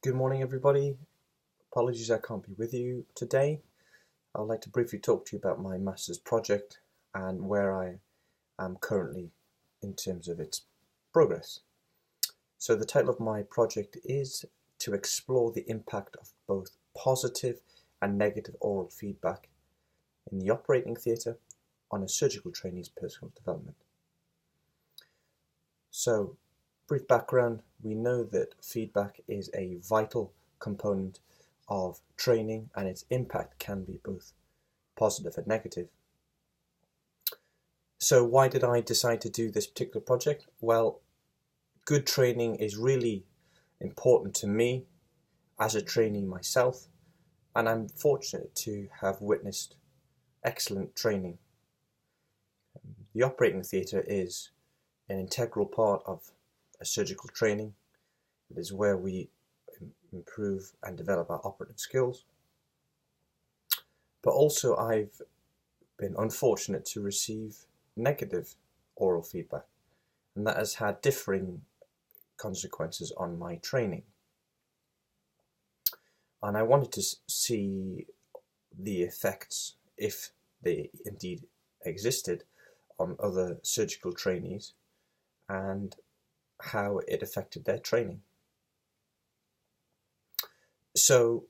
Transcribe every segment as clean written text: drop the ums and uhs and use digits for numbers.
Good morning, everybody. Apologies I can't be with you today. I'd like to briefly talk to you about my master's project and where I am currently in terms of its progress. So the title of my project is to explore the impact of both positive and negative oral feedback in the operating theatre on a surgical trainee's personal development. So, brief background, we know that feedback is a vital component of training and its impact can be both positive and negative. So why did I decide to do this particular project? Well, good training is really important to me as a trainee myself, and I'm fortunate to have witnessed excellent training. The operating theatre is an integral part of a surgical training. It is where we improve and develop our operative skills. But also I've been unfortunate to receive negative oral feedback, and that has had differing consequences on my training. And I wanted to see the effects, if they indeed existed, on other surgical trainees and how it affected their training. So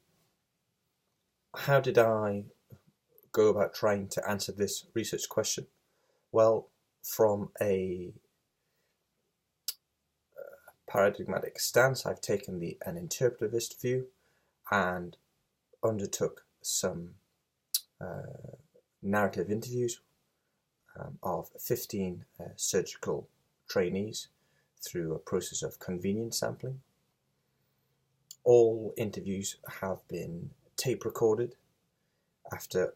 how did I go about trying to answer this research question? Well, from a paradigmatic stance, I've taken an interpretivist view and undertook some narrative interviews of 15 surgical trainees through a process of convenience sampling. All interviews have been tape recorded. After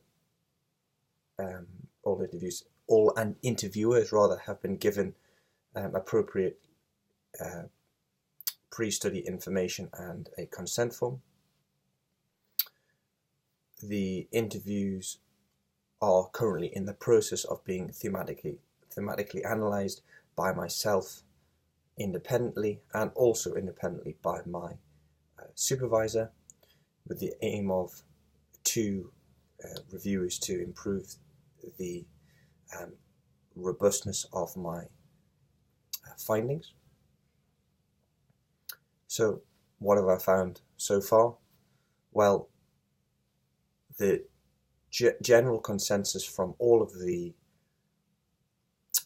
all interviewers have been given appropriate pre-study information and a consent form. The interviews are currently in the process of being thematically analysed by myself independently, and also independently by my supervisor, with the aim of two reviewers to improve the robustness of my findings. So what have I found so far? Well, the general consensus from all of the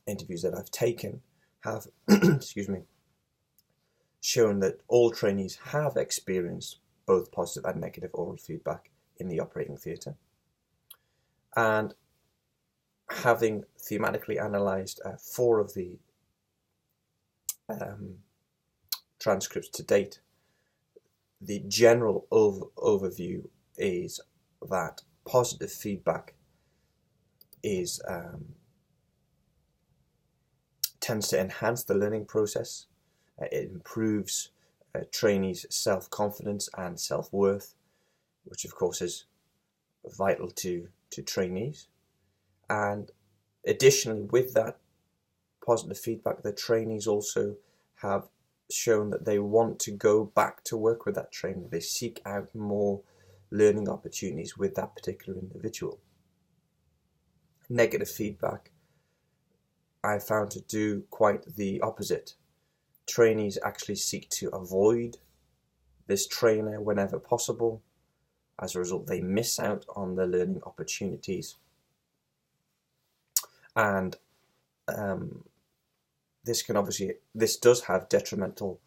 interviews that I've taken have shown that all trainees have experienced both positive and negative oral feedback in the operating theatre. And having thematically analysed 4 of the transcripts to date, the general overview is that positive feedback is tends to enhance the learning process. It improves trainees' self-confidence and self-worth, which of course is vital to trainees. And additionally, with that positive feedback, the trainees also have shown that they want to go back to work with that trainer. They seek out more learning opportunities with that particular individual. Negative feedback, I found to do quite the opposite. Trainees actually seek to avoid this trainer whenever possible. As a result, they miss out on the learning opportunities. And this does have detrimental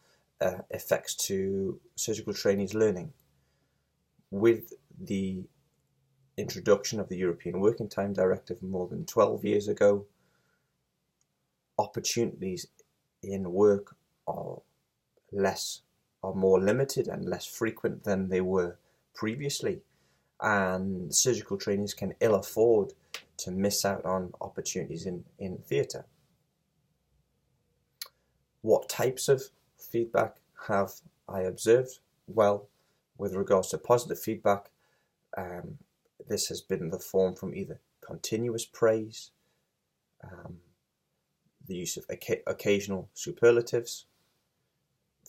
effects to surgical trainees' learning. With the introduction of the European Working Time Directive more than 12 years ago, opportunities in work are more limited and less frequent than they were previously, and surgical trainees can ill afford to miss out on opportunities in theatre. What types of feedback have I observed? Well, with regards to positive feedback, this has been the form from either continuous praise, the use of occasional superlatives.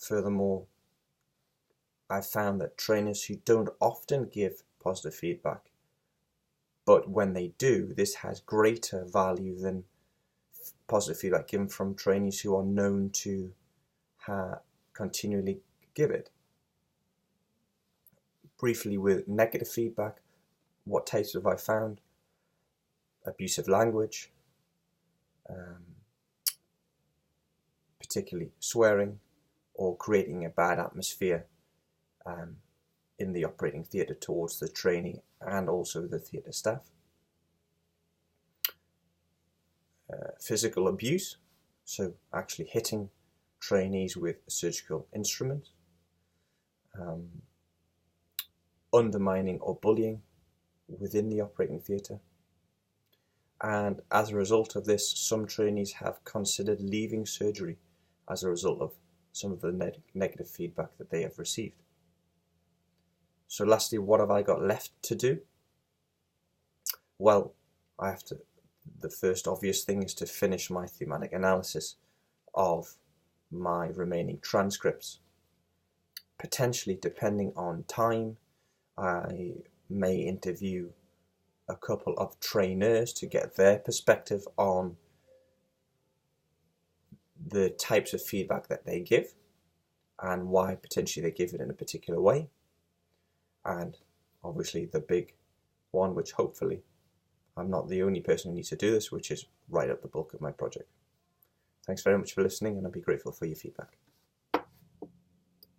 Furthermore, I've found that trainers who don't often give positive feedback, but when they do, this has greater value than positive feedback given from trainees who are known to continually give it. Briefly, with negative feedback, what types have I found? Abusive language, particularly swearing, or creating a bad atmosphere in the operating theatre towards the trainee and also the theatre staff. Physical abuse, so actually hitting trainees with surgical instruments. Undermining or bullying within the operating theatre. And as a result of this, some trainees have considered leaving surgery as a result of some of the negative feedback that they have received. So lastly, what have I got left to do? Well, the first obvious thing is to finish my thematic analysis of my remaining transcripts. Potentially, depending on time, I may interview a couple of trainers to get their perspective on the types of feedback that they give and why potentially they give it in a particular way. And obviously the big one, which hopefully I'm not the only person who needs to do this, which is write up the bulk of my project. Thanks very much for listening, and I'll be grateful for your feedback.